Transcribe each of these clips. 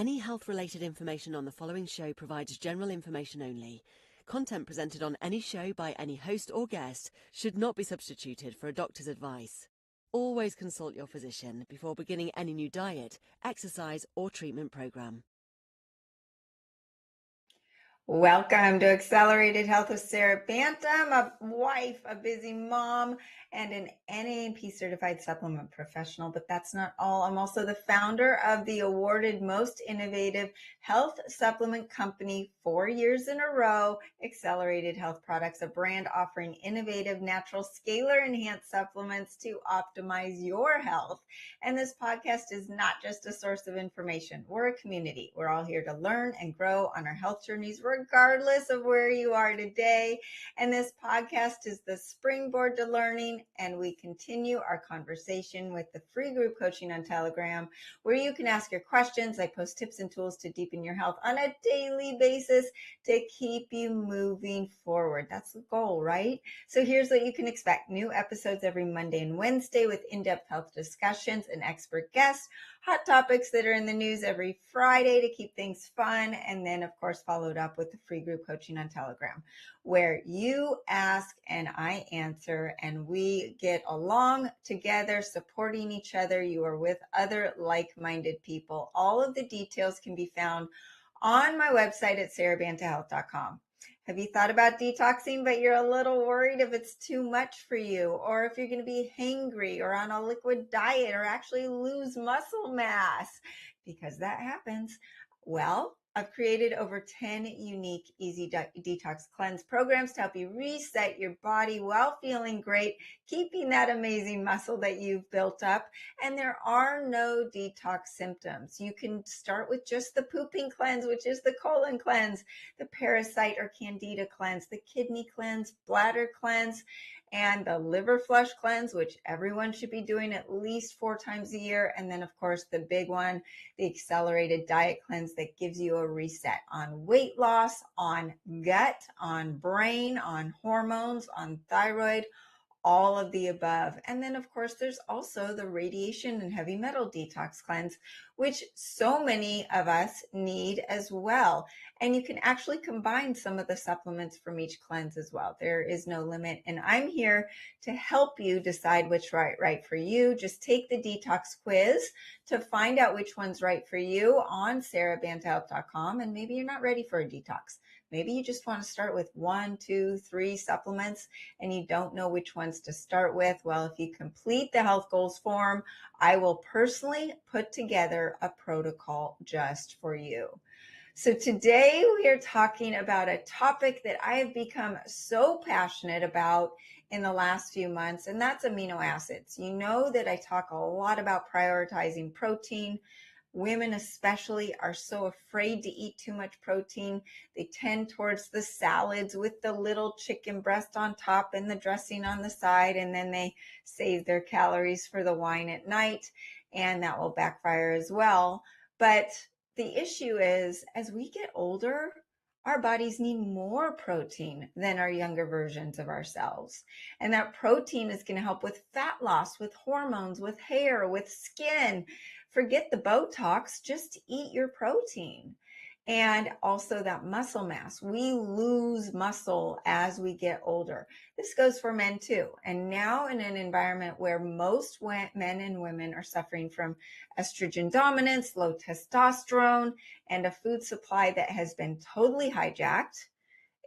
Any health-related information on the following show provides general information only. Content presented on any show by any host or guest should not be substituted for a doctor's advice. Always consult your physician before beginning any new diet, exercise, or treatment program. Welcome to Accelerated Health with Sara Banta. I'm a wife, a busy mom, and an NANP certified supplement professional, but that's not all. I'm also the founder of the awarded most innovative health supplement company 4 years in a row, Accelerated Health Products, a brand offering innovative, natural, scalar enhanced supplements to optimize your health. And this podcast is not just a source of information. We're a community. We're all here to learn and grow on our health journeys, regardless of where you are today. And this podcast is the springboard to learning, and we continue our conversation with the free group coaching on Telegram, where you can ask your questions. I post tips and tools to deepen your health on a daily basis to keep you moving forward. That's the goal, right? So here's what you can expect. New episodes every Monday and Wednesday with in-depth health discussions and expert guests, hot topics that are in the news every Friday to keep things fun, and then, of course, followed up with the free group coaching on Telegram, where you ask and I answer, and we get along together, supporting each other. You are with other like-minded people. All of the details can be found on my website at SaraBantaHealth.com. Have you thought about detoxing, but you're a little worried if it's too much for you, or if you're going to be hangry or on a liquid diet or actually lose muscle mass? Because that happens. Well, I've created over 10 unique easy detox cleanse programs to help you reset your body while feeling great, keeping that amazing muscle that you've built up. And there are no detox symptoms. You can start with just the pooping cleanse, which is the colon cleanse, the parasite or candida cleanse, the kidney cleanse, bladder cleanse, and the liver flush cleanse, which everyone should be doing at least 4 times a year. And then, of course, the big one, the accelerated diet cleanse that gives you a reset on weight loss, on gut, on brain, on hormones, on thyroid, all of the above. And then, of course, there's also the radiation and heavy metal detox cleanse, which so many of us need as well. And you can actually combine some of the supplements from each cleanse as well. There is no limit. And I'm here to help you decide which right for you. Just take the detox quiz to find out which one's right for you on SaraBantaHealth.com. And maybe you're not ready for a detox. Maybe you just want to start with 1, 2, 3 supplements and you don't know which ones to start with. Well, if you complete the health goals form, I will personally put together a protocol just for you. So today we are talking about a topic that I have become so passionate about in the last few months, and that's amino acids. You know that I talk a lot about prioritizing protein. Women especially are so afraid to eat too much protein. They tend towards the salads with the little chicken breast on top and the dressing on the side, and then they save their calories for the wine at night, and that will backfire as well. But the issue is, as we get older, our bodies need more protein than our younger versions of ourselves. And that protein is going to help with fat loss, with hormones, with hair, with skin. Forget the Botox, just eat your protein. And also that muscle mass. We lose muscle as we get older. This goes for men too. And now in an environment where most men and women are suffering from estrogen dominance, low testosterone, and a food supply that has been totally hijacked,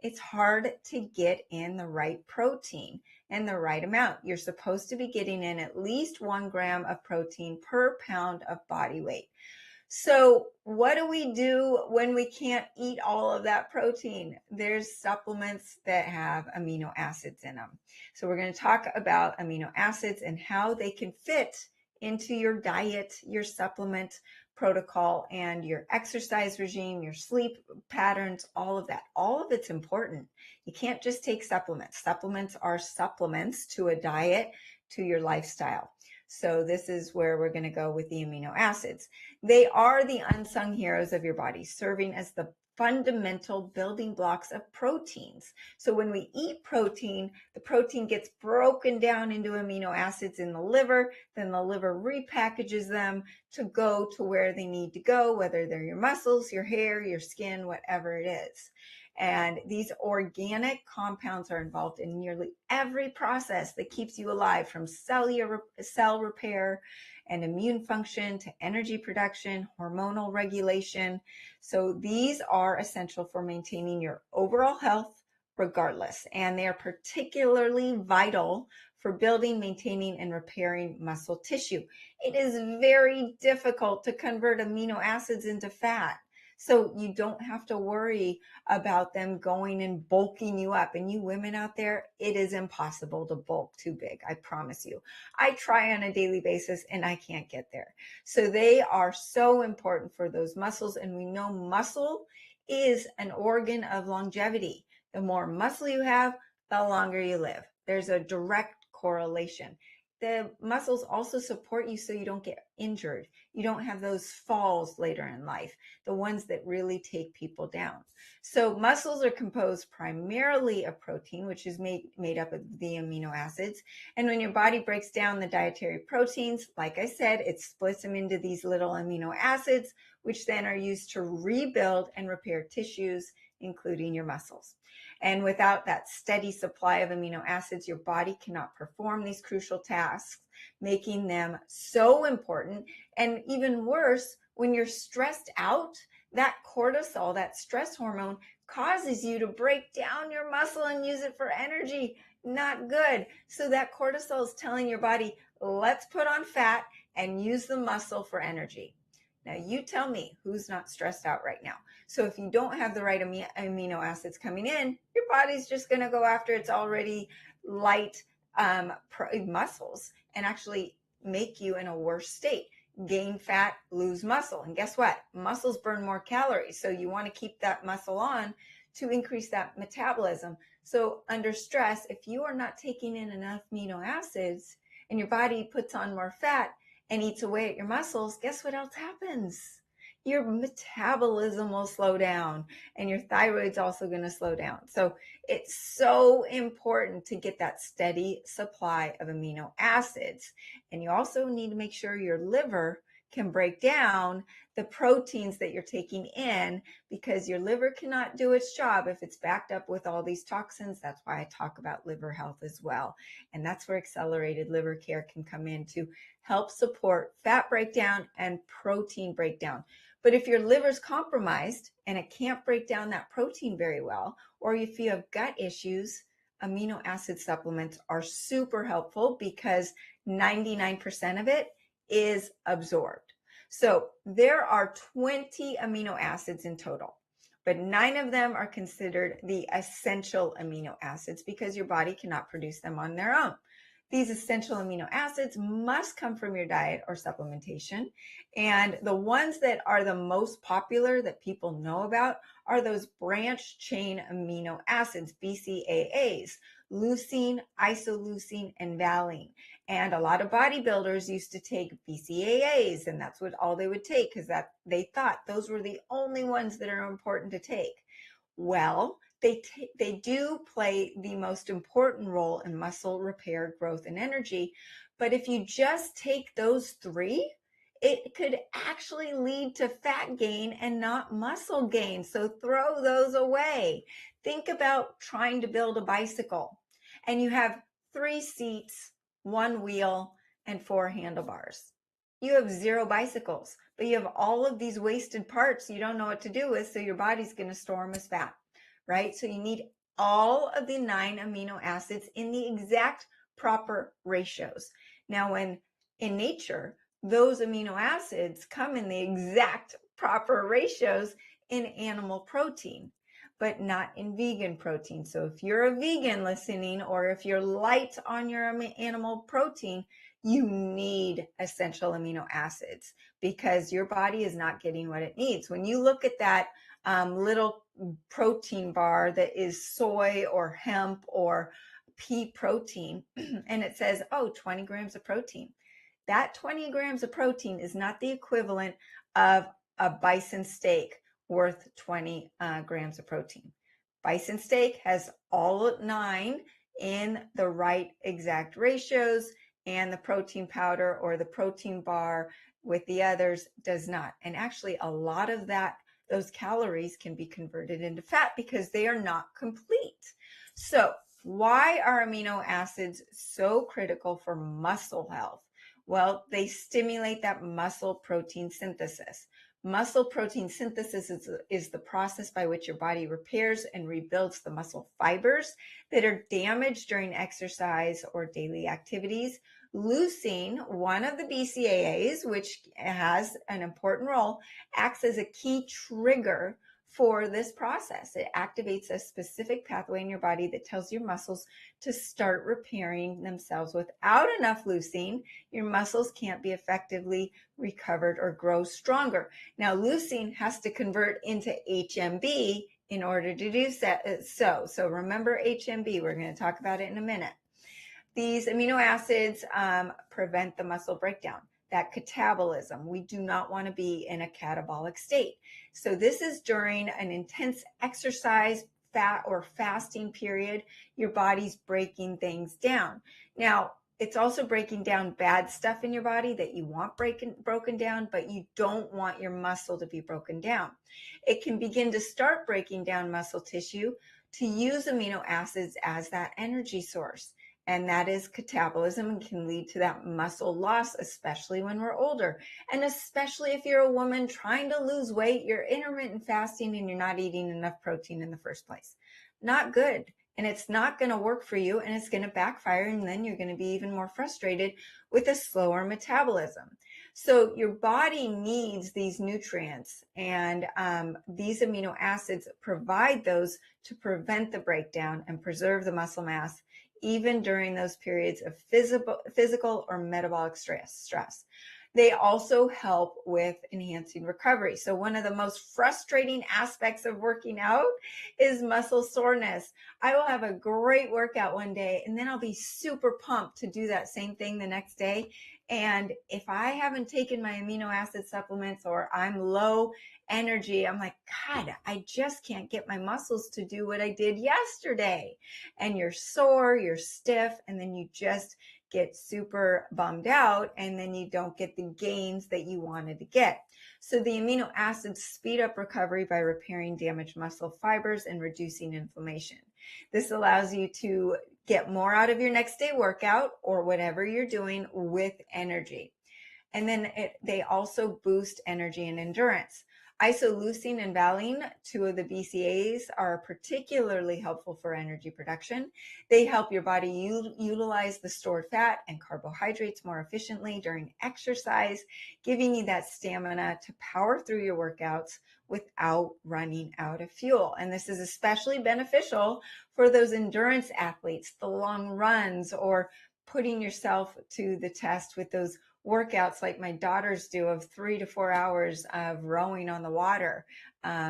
it's hard to get in the right protein and the right amount. You're supposed to be getting in at least 1 gram of protein per pound of body weight. So what do we do when we can't eat all of that protein? There's supplements that have amino acids in them. So we're going to talk about amino acids and how they can fit into your diet, your supplement protocol, and your exercise regime, your sleep patterns, all of that. All of it's important. You can't just take supplements. Supplements are supplements to a diet, to your lifestyle. So this is where we're going to go with the amino acids. They are the unsung heroes of your body, serving as the fundamental building blocks of proteins. So when we eat protein, the protein gets broken down into amino acids in the liver, then the liver repackages them to go to where they need to go, whether they're your muscles, your hair, your skin, whatever it is. And these organic compounds are involved in nearly every process that keeps you alive, from cell repair and immune function to energy production, hormonal regulation. So these are essential for maintaining your overall health regardless, and they are particularly vital for building, maintaining, and repairing muscle tissue. It is very difficult to convert amino acids into fat. So you don't have to worry about them going and bulking you up. And you women out there, it is impossible to bulk too big. I promise you. I try on a daily basis and I can't get there. So they are so important for those muscles. And we know muscle is an organ of longevity. The more muscle you have, the longer you live. There's a direct correlation. The muscles also support you so you don't get injured. You don't have those falls later in life, the ones that really take people down. So muscles are composed primarily of protein, which is made up of the amino acids. And when your body breaks down the dietary proteins, like I said, it splits them into these little amino acids, which then are used to rebuild and repair tissues, including your muscles. And without that steady supply of amino acids, your body cannot perform these crucial tasks, making them so important. And even worse, when you're stressed out, that cortisol, that stress hormone, causes you to break down your muscle and use it for energy. Not good. So that cortisol is telling your body, let's put on fat and use the muscle for energy. Now you tell me who's not stressed out right now. So if you don't have the right amino acids coming in, your body's just going to go after its already light muscles and actually make you in a worse state. Gain fat, lose muscle. And guess what? Muscles burn more calories. So you want to keep that muscle on to increase that metabolism. So under stress, if you are not taking in enough amino acids and your body puts on more fat and eats away at your muscles, guess what else happens? Your metabolism will slow down and your thyroid's also going to slow down. So it's so important to get that steady supply of amino acids. And you also need to make sure your liver can break down the proteins that you're taking in, because your liver cannot do its job if it's backed up with all these toxins. That's why I talk about liver health as well. And that's where accelerated liver care can come in to help support fat breakdown and protein breakdown. But if your liver's compromised and it can't break down that protein very well, or if you have gut issues, amino acid supplements are super helpful because 99% of it is absorbed. So there are 20 amino acids in total, but 9 of them are considered the essential amino acids because your body cannot produce them on their own. These essential amino acids must come from your diet or supplementation. And the ones that are the most popular that people know about are those branch chain amino acids, BCAAs, leucine, isoleucine, and valine. And a lot of bodybuilders used to take BCAAs, and that's what all they would take because that they thought those were the only ones that are important to take. Well, they do play the most important role in muscle repair, growth, and energy. But if you just take those 3, it could actually lead to fat gain and not muscle gain. So throw those away. Think about trying to build a bicycle and you have 3 seats, 1 wheel, and 4 handlebars. You have 0 bicycles, but you have all of these wasted parts you don't know what to do with, so your body's going to store them as fat, right? So you need all of the 9 amino acids in the exact proper ratios. Now, when in nature, those amino acids come in the exact proper ratios in animal protein, but not in vegan protein. So if you're a vegan listening, or if you're light on your animal protein, you need essential amino acids because your body is not getting what it needs. When you look at that little protein bar that is soy or hemp or pea protein, and it says, 20 grams of protein. That 20 grams of protein is not the equivalent of a bison steak worth 20 grams of protein. Bison steak has all 9 in the right exact ratios, and the protein powder or the protein bar with the others does not. And actually, a lot of those calories can be converted into fat because they are not complete. So why are amino acids so critical for muscle health? Well, they stimulate that muscle protein synthesis. Muscle protein synthesis is the process by which your body repairs and rebuilds the muscle fibers that are damaged during exercise or daily activities. Leucine, one of the BCAAs, which has an important role, acts as a key trigger for this process. It activates a specific pathway in your body that tells your muscles to start repairing themselves. Without enough leucine, your muscles can't be effectively recovered or grow stronger. Now, leucine has to convert into HMB in order to do so. So remember HMB. We're going to talk about it in a minute. These amino acids prevent the muscle breakdown, that catabolism. We do not want to be in a catabolic state. So this is during an intense exercise, fat or fasting period. Your body's breaking things down. Now, it's also breaking down bad stuff in your body that you want broken down, but you don't want your muscle to be broken down. It can begin to start breaking down muscle tissue to use amino acids as that energy source. And that is catabolism and can lead to that muscle loss, especially when we're older. And especially if you're a woman trying to lose weight, you're intermittent fasting and you're not eating enough protein in the first place. Not good. And it's not going to work for you, and it's going to backfire, and then you're going to be even more frustrated with a slower metabolism. So your body needs these nutrients, and these amino acids provide those to prevent the breakdown and preserve the muscle mass, even during those periods of physical or metabolic stress. They also help with enhancing recovery. So one of the most frustrating aspects of working out is muscle soreness. I will have a great workout one day, and then I'll be super pumped to do that same thing the next day. And if I haven't taken my amino acid supplements or I'm low energy, I'm like, God, I just can't get my muscles to do what I did yesterday. And you're sore, you're stiff, and then you just get super bummed out, and then you don't get the gains that you wanted to get. So the amino acids speed up recovery by repairing damaged muscle fibers and reducing inflammation. This allows you to get more out of your next day workout or whatever you're doing with energy. And then they also boost energy and endurance. Isoleucine and valine, 2 of the BCAAs, are particularly helpful for energy production. They help your body utilize the stored fat and carbohydrates more efficiently during exercise, giving you that stamina to power through your workouts without running out of fuel. And this is especially beneficial for those endurance athletes, the long runs, or putting yourself to the test with those workouts like my daughters do of 3 to 4 hours of rowing on the water.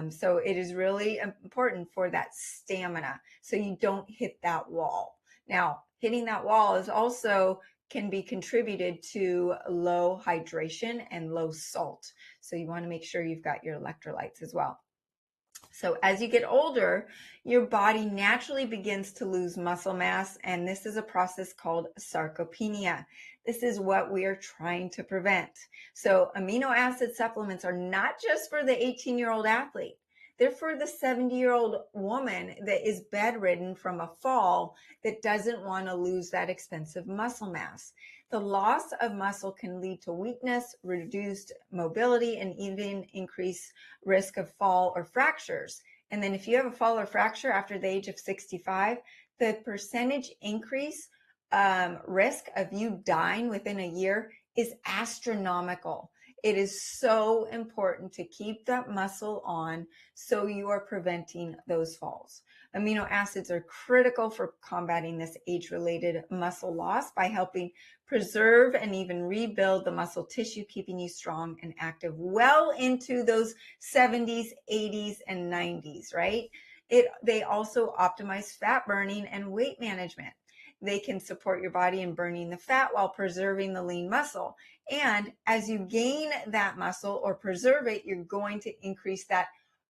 So it is really important for that stamina so you don't hit that wall. Now, hitting that wall is also can be contributed to low hydration and low salt. So you want to make sure you've got your electrolytes as well. So as you get older, your body naturally begins to lose muscle mass, and this is a process called sarcopenia. This is what we are trying to prevent. So amino acid supplements are not just for the 18-year-old athlete. They're for the 70-year-old woman that is bedridden from a fall that doesn't want to lose that expensive muscle mass. The loss of muscle can lead to weakness, reduced mobility, and even increased risk of fall or fractures. And then if you have a fall or fracture after the age of 65, the percentage increase risk of you dying within a year is astronomical. It is so important to keep that muscle on so you are preventing those falls. Amino acids are critical for combating this age-related muscle loss by helping preserve and even rebuild the muscle tissue, keeping you strong and active well into those 70s, 80s, and 90s, right? They also optimize fat burning and weight management. They can support your body in burning the fat while preserving the lean muscle. And as you gain that muscle or preserve it, you're going to increase that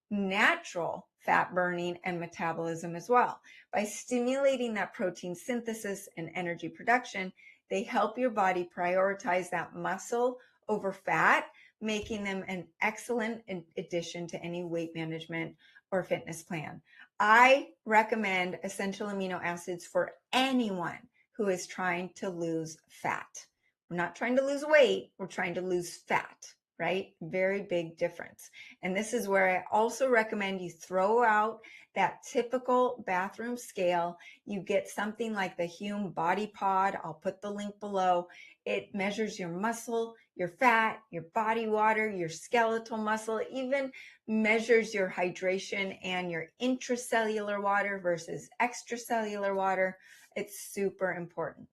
natural fat burning and metabolism as well. By stimulating that protein synthesis and energy production, they help your body prioritize that muscle over fat, making them an excellent addition to any weight management or fitness plan. I recommend essential amino acids for anyone who is trying to lose fat. We're not trying to lose weight, we're trying to lose fat, right? Very big difference. And this is where I also recommend you throw out that typical bathroom scale. You get something like the Hume Body Pod. I'll put the link below. It measures your muscle, your fat, your body water, your skeletal muscle, even measures your hydration and your intracellular water versus extracellular water. It's super important.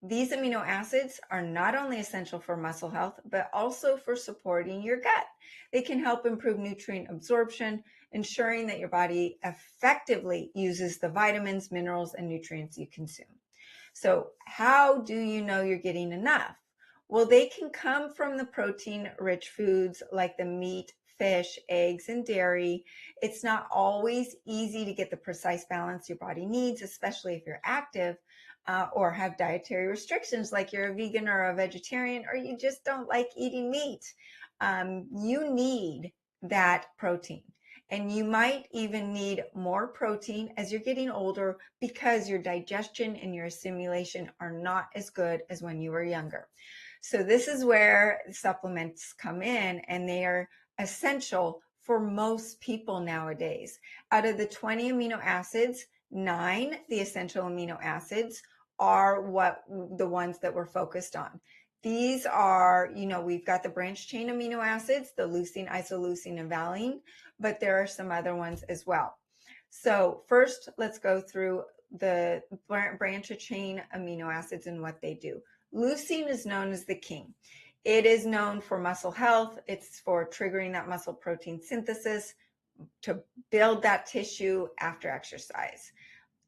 These amino acids are not only essential for muscle health, but also for supporting your gut. They can help improve nutrient absorption, ensuring that your body effectively uses the vitamins, minerals, and nutrients you consume. So how do you know you're getting enough? Well, they can come from the protein-rich foods like the meat, fish, eggs, and dairy. It's not always easy to get the precise balance your body needs, especially if you're active or have dietary restrictions, like you're a vegan or a vegetarian, or you just don't like eating meat. You need that protein. And you might even need more protein as you're getting older because your digestion and your assimilation are not as good as when you were younger. So this is where supplements come in, and they are essential for most people nowadays. Out of the 20 amino acids, 9, the essential amino acids, are the ones that we're focused on. These are, we've got the branched chain amino acids, the leucine, isoleucine, and valine, but there are some other ones as well. So first, let's go through the branched chain amino acids and what they do. Leucine is known as the king. It is known for muscle health. It's for triggering that muscle protein synthesis to build that tissue after exercise.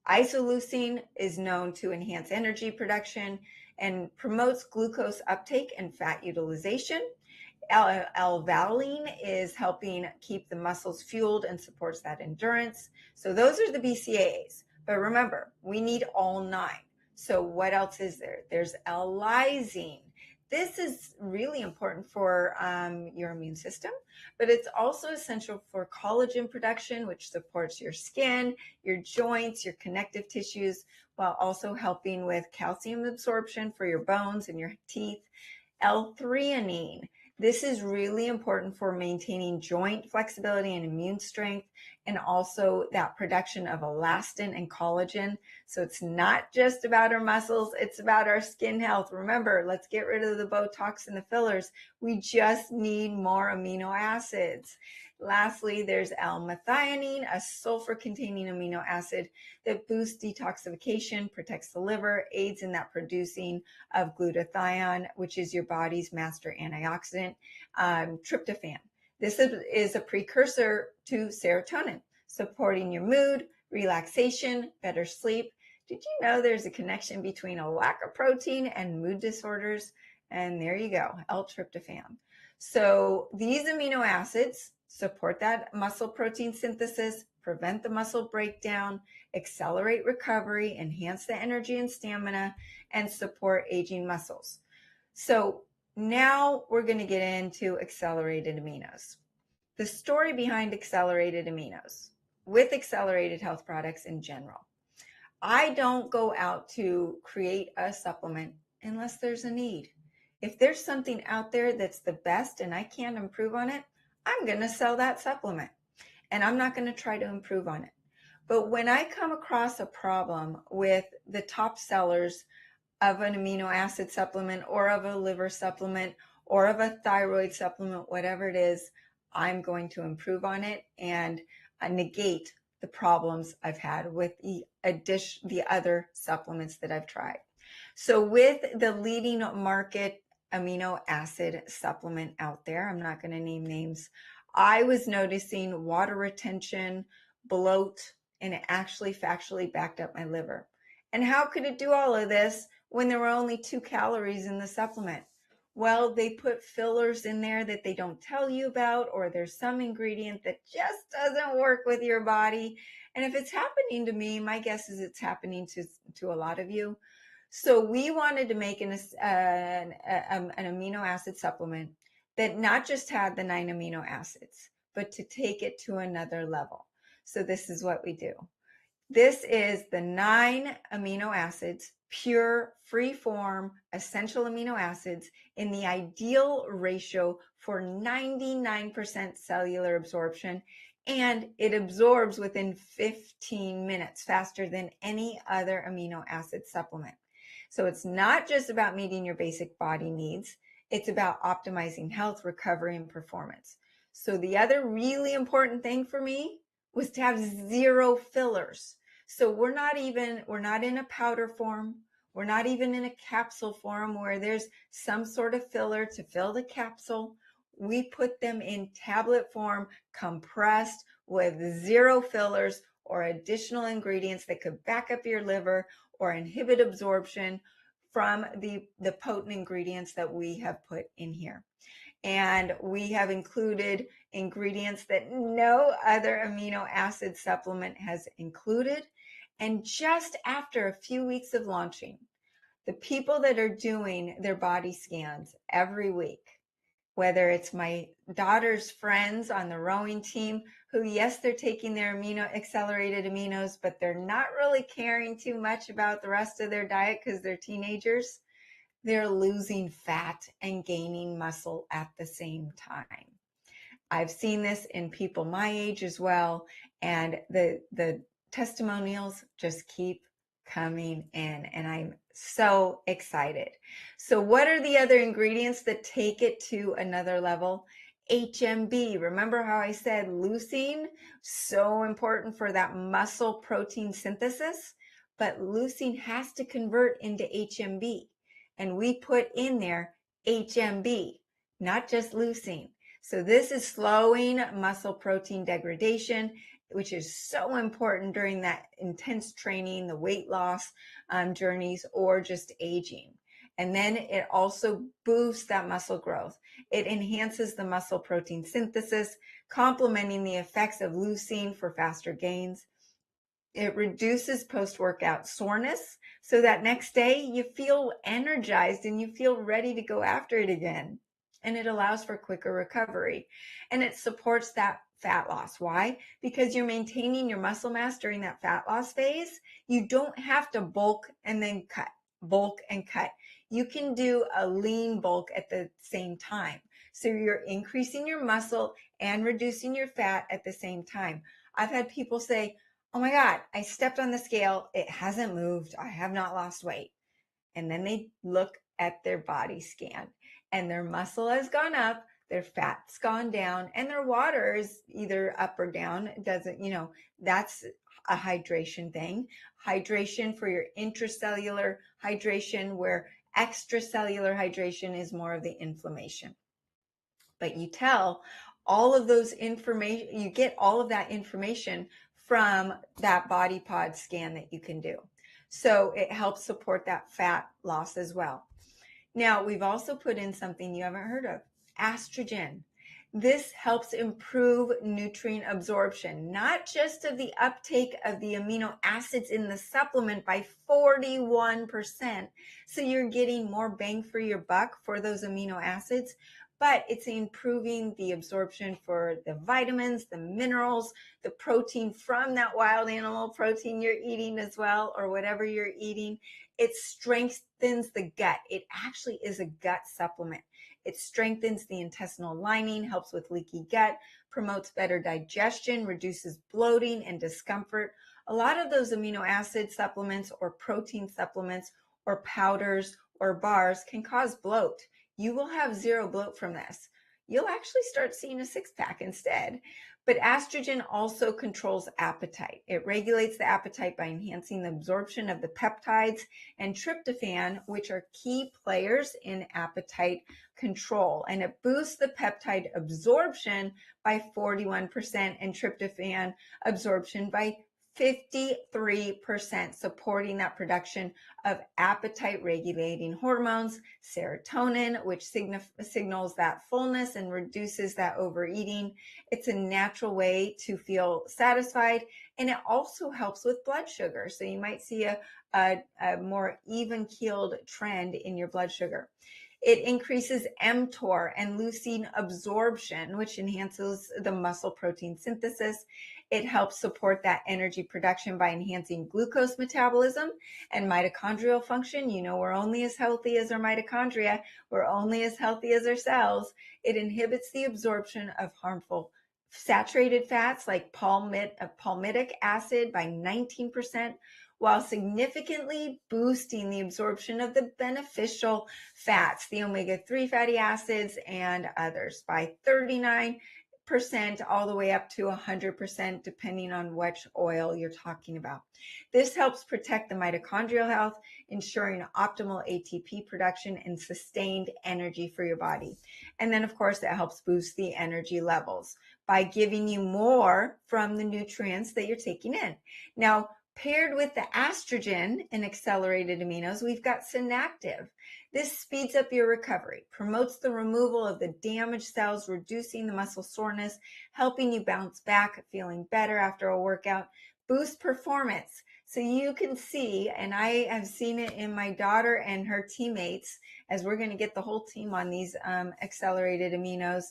Isoleucine is known to enhance energy production and promotes glucose uptake and fat utilization. L-valine is helping keep the muscles fueled and supports that endurance. So those are the BCAAs. But remember, we need all 9. So what else is there? There's L-lysine. This is really important for your immune system, but it's also essential for collagen production, which supports your skin, your joints, your connective tissues, while also helping with calcium absorption for your bones and your teeth. L-threonine. This is really important for maintaining joint flexibility and immune strength, and also that production of elastin and collagen. So it's not just about our muscles, it's about our skin health. Remember, let's get rid of the Botox and the fillers. We just need more amino acids. Lastly, there's L-methionine, a sulfur-containing amino acid that boosts detoxification, protects the liver, aids in that producing of glutathione, which is your body's master antioxidant. Tryptophan. This is a precursor to serotonin, supporting your mood, relaxation, better sleep. Did you know there's a connection between a lack of protein and mood disorders? And there you go, L-tryptophan. So these amino acids support that muscle protein synthesis, prevent the muscle breakdown, accelerate recovery, enhance the energy and stamina, and support aging muscles. So now we're going to get into accelerated aminos. The story behind accelerated aminos with accelerated health products in general. I don't go out to create a supplement unless there's a need. If there's something out there that's the best and I can't improve on it, I'm going to sell that supplement and I'm not going to try to improve on it. But when I come across a problem with the top sellers of an amino acid supplement or of a liver supplement or of a thyroid supplement, whatever it is, I'm going to improve on it and negate the problems I've had with the other supplements that I've tried. So with the leading market amino acid supplement out there, I'm not going to name names, I was noticing water retention, bloat, and it actually factually backed up my liver. And how could it do all of this when there were only 2 calories in the supplement? Well, they put fillers in there that they don't tell you about, or there's some ingredient that just doesn't work with your body. And if it's happening to me, my guess is it's happening to a lot of you. So we wanted to make an amino acid supplement that not just had the 9 amino acids, but to take it to another level. So this is what we do. This is the 9 amino acids, pure, free form, essential amino acids in the ideal ratio for 99% cellular absorption. And it absorbs within 15 minutes faster than any other amino acid supplement. So it's not just about meeting your basic body needs. It's about optimizing health, recovery, and performance. So the other really important thing for me was to have 0 fillers. So we're not in a powder form. We're not even in a capsule form where there's some sort of filler to fill the capsule. We put them in tablet form, compressed with 0 fillers or additional ingredients that could back up your liver or inhibit absorption from the potent ingredients that we have put in here. And we have included ingredients that no other amino acid supplement has included. And just after a few weeks of launching, the people that are doing their body scans every week, whether it's my daughter's friends on the rowing team who, yes, they're taking their accelerated aminos, but they're not really caring too much about the rest of their diet because they're teenagers. They're losing fat and gaining muscle at the same time. I've seen this in people my age as well, and the testimonials just keep coming in, and I'm so excited. So what are the other ingredients that take it to another level? HMB. Remember how I said leucine, so important for that muscle protein synthesis, but leucine has to convert into HMB. And we put in there HMB, not just leucine. So this is slowing muscle protein degradation, which is so important during that intense training, the weight loss journeys, or just aging. And then it also boosts that muscle growth. It enhances the muscle protein synthesis, complementing the effects of leucine for faster gains. It reduces post-workout soreness, so that next day you feel energized and you feel ready to go after it again. And it allows for quicker recovery. And it supports that fat loss. Why? Because you're maintaining your muscle mass during that fat loss phase. You don't have to bulk and then cut, bulk and cut. You can do a lean bulk at the same time. So you're increasing your muscle and reducing your fat at the same time. I've had people say, oh my God, I stepped on the scale. It hasn't moved. I have not lost weight. And then they look at their body scan and their muscle has gone up, their fat's gone down, and their water is either up or down. It doesn't, that's a hydration thing. Hydration for your intracellular hydration, where extracellular hydration is more of the inflammation. But you tell all of those information, you get all of that information from that body pod scan that you can do. So it helps support that fat loss as well. Now, we've also put in something you haven't heard of, estrogen. This helps improve nutrient absorption, not just of the uptake of the amino acids in the supplement by 41%. So you're getting more bang for your buck for those amino acids, but it's improving the absorption for the vitamins, the minerals, the protein from that wild animal protein you're eating as well, or whatever you're eating. It strengthens the gut. It actually is a gut supplement. It strengthens the intestinal lining, helps with leaky gut, promotes better digestion, reduces bloating and discomfort. A lot of those amino acid supplements or protein supplements or powders or bars can cause bloat. You will have 0 bloat from this. You'll actually start seeing a 6-pack instead. But estrogen also controls appetite. It regulates the appetite by enhancing the absorption of the peptides and tryptophan, which are key players in appetite control. And it boosts the peptide absorption by 41% and tryptophan absorption by 53%, supporting that production of appetite regulating hormones, serotonin, which signals that fullness and reduces that overeating. It's a natural way to feel satisfied, and it also helps with blood sugar. So you might see a more even keeled trend in your blood sugar. It increases mTOR and leucine absorption, which enhances the muscle protein synthesis. It helps support that energy production by enhancing glucose metabolism and mitochondrial function. You know, we're only as healthy as our mitochondria. We're only as healthy as our cells. It inhibits the absorption of harmful saturated fats like palmitic acid by 19%, while significantly boosting the absorption of the beneficial fats, the omega-3 fatty acids and others by 39% all the way up to 100%, depending on which oil you're talking about. This helps protect the mitochondrial health, ensuring optimal ATP production and sustained energy for your body. And then, of course, it helps boost the energy levels by giving you more from the nutrients that you're taking in. Now, paired with the estrogen in accelerated aminos, we've got synactive. This speeds up your recovery, promotes the removal of the damaged cells, reducing the muscle soreness, helping you bounce back, feeling better after a workout, boost performance. So you can see, and I have seen it in my daughter and her teammates, as we're going to get the whole team on these accelerated aminos,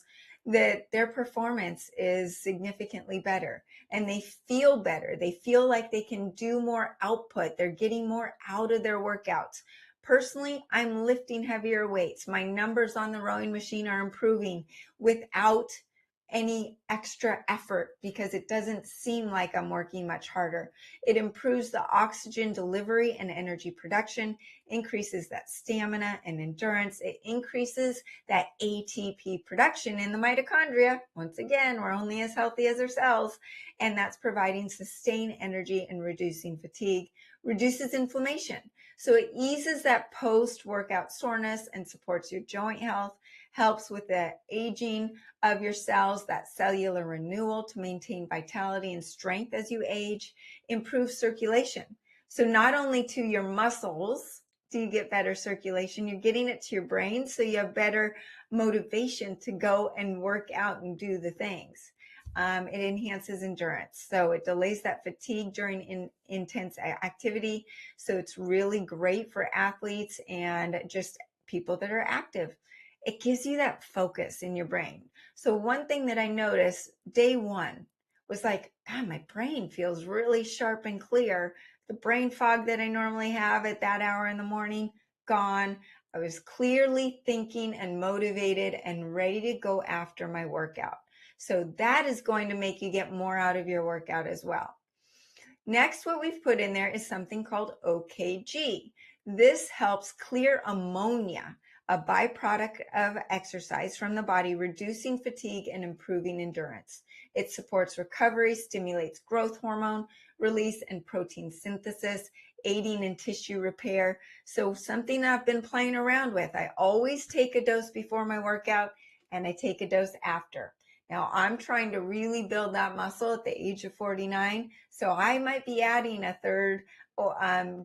that their performance is significantly better and they feel better. They feel like they can do more output. They're getting more out of their workouts. Personally, I'm lifting heavier weights. My numbers on the rowing machine are improving without any extra effort because it doesn't seem like I'm working much harder. It improves the oxygen delivery and energy production, increases that stamina and endurance. It increases that ATP production in the mitochondria. Once again, we're only as healthy as our cells, and that's providing sustained energy and reducing fatigue, reduces inflammation. So it eases that post-workout soreness and supports your joint health, helps with the aging of your cells, that cellular renewal to maintain vitality and strength as you age, improves circulation. So not only to your muscles do you get better circulation, you're getting it to your brain, so you have better motivation to go and work out and do the things. It enhances endurance. So it delays that fatigue during intense activity. So it's really great for athletes and just people that are active. It gives you that focus in your brain. So one thing that I noticed day one was like, God, my brain feels really sharp and clear. The brain fog that I normally have at that hour in the morning, gone. I was clearly thinking and motivated and ready to go after my workout. So that is going to make you get more out of your workout as well. Next, what we've put in there is something called OKG. This helps clear ammonia, a byproduct of exercise from the body, reducing fatigue and improving endurance. It supports recovery, stimulates growth hormone release and protein synthesis, aiding in tissue repair. So something I've been playing around with. I always take a dose before my workout and I take a dose after. Now, I'm trying to really build that muscle at the age of 49, so I might be adding a third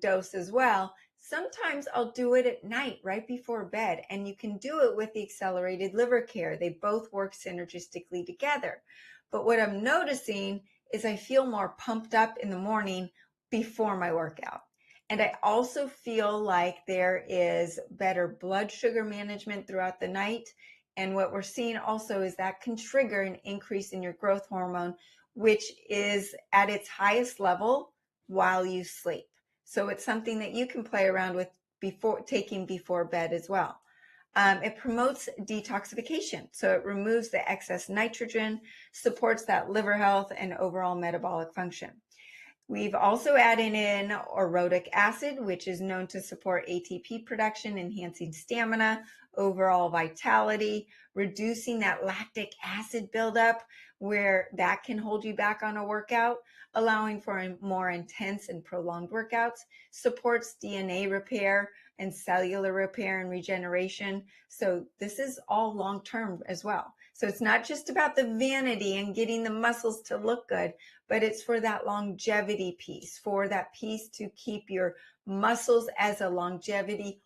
dose as well. Sometimes I'll do it at night, right before bed, and you can do it with the accelerated liver care. They both work synergistically together. But what I'm noticing is I feel more pumped up in the morning before my workout. And I also feel like there is better blood sugar management throughout the night. And what we're seeing also is that can trigger an increase in your growth hormone, which is at its highest level while you sleep. So it's something that you can play around with before bed as well. It promotes detoxification. So it removes the excess nitrogen, supports that liver health and overall metabolic function. We've also added in orotic acid, which is known to support ATP production, enhancing stamina, overall vitality, reducing that lactic acid buildup where that can hold you back on a workout, allowing for more intense and prolonged workouts, supports DNA repair and cellular repair and regeneration. So this is all long-term as well. So it's not just about the vanity and getting the muscles to look good, but it's for that longevity piece, for that piece to keep your muscles as a longevity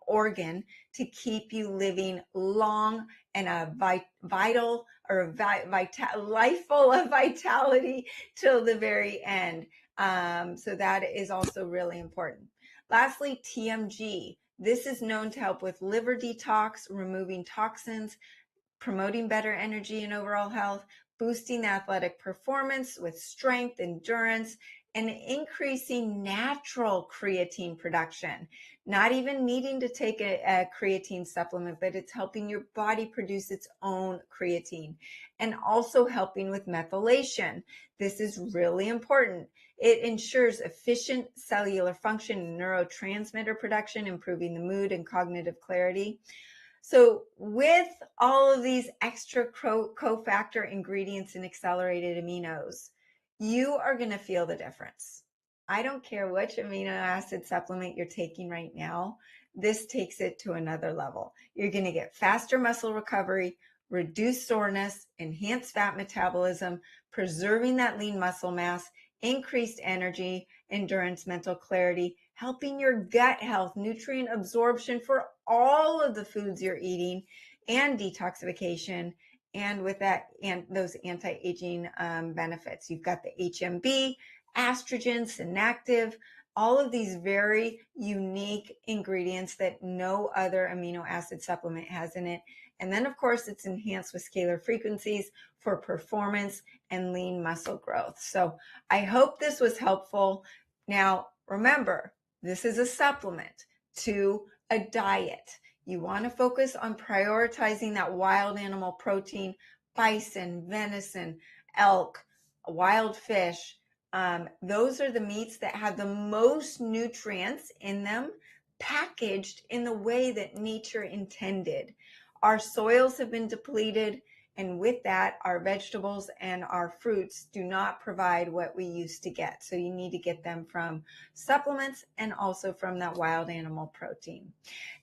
organ, to keep you living long and a vital or a life full of vitality till the very end. So that is also really important. Lastly, TMG. This is known to help with liver detox, removing toxins, promoting better energy and overall health, boosting athletic performance with strength, endurance, and increasing natural creatine production. Not even needing to take a creatine supplement, but it's helping your body produce its own creatine, and also helping with methylation. This is really important. It ensures efficient cellular function and neurotransmitter production, improving the mood and cognitive clarity. So with all of these extra cofactor ingredients in accelerated aminos, you are going to feel the difference. I don't care which amino acid supplement you're taking right now. This takes it to another level. You're going to get faster muscle recovery, reduced soreness, enhanced fat metabolism, preserving that lean muscle mass, increased energy, endurance, mental clarity, helping your gut health, nutrient absorption for all of the foods you're eating, and detoxification. And with that, and those anti-aging benefits, you've got the HMB, estrogen, synactive, all of these very unique ingredients that no other amino acid supplement has in it. And then, of course, it's enhanced with scalar frequencies for performance and lean muscle growth. So I hope this was helpful. Now, remember, this is a supplement to a diet. You want to focus on prioritizing that wild animal protein, bison, venison, elk, wild fish. Those are the meats that have the most nutrients in them, packaged in the way that nature intended. Our soils have been depleted, and with that, our vegetables and our fruits do not provide what we used to get. So you need to get them from supplements and also from that wild animal protein.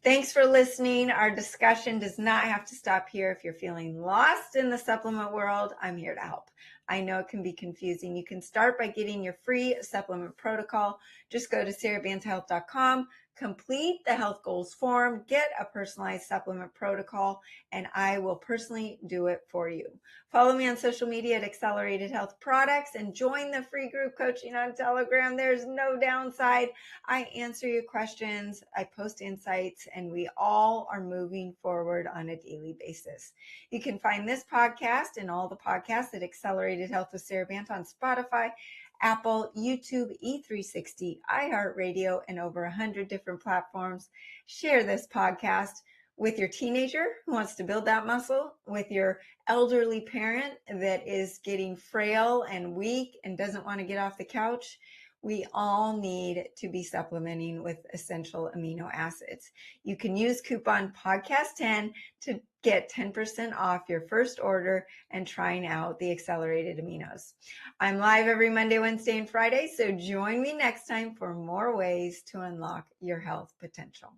Thanks for listening. Our discussion does not have to stop here. If you're feeling lost in the supplement world, I'm here to help. I know it can be confusing. You can start by getting your free supplement protocol. Just go to SaraBantaHealth.com, complete the health goals form, get a personalized supplement protocol, and I will personally do it for you. Follow me on social media at Accelerated Health Products and join the free group coaching on Telegram. There's no downside. I answer your questions, I post insights, and we all are moving forward on a daily basis. You can find this podcast and all the podcasts at Accelerated Health with Sara Banta on Spotify, Apple, YouTube, E360, iHeartRadio, and over 100 different platforms. Share this podcast with your teenager who wants to build that muscle, with your elderly parent that is getting frail and weak and doesn't want to get off the couch. We all need to be supplementing with essential amino acids. You can use coupon podcast10 to get 10% off your first order and trying out the accelerated aminos. I'm live every Monday, Wednesday, and Friday, so join me next time for more ways to unlock your health potential.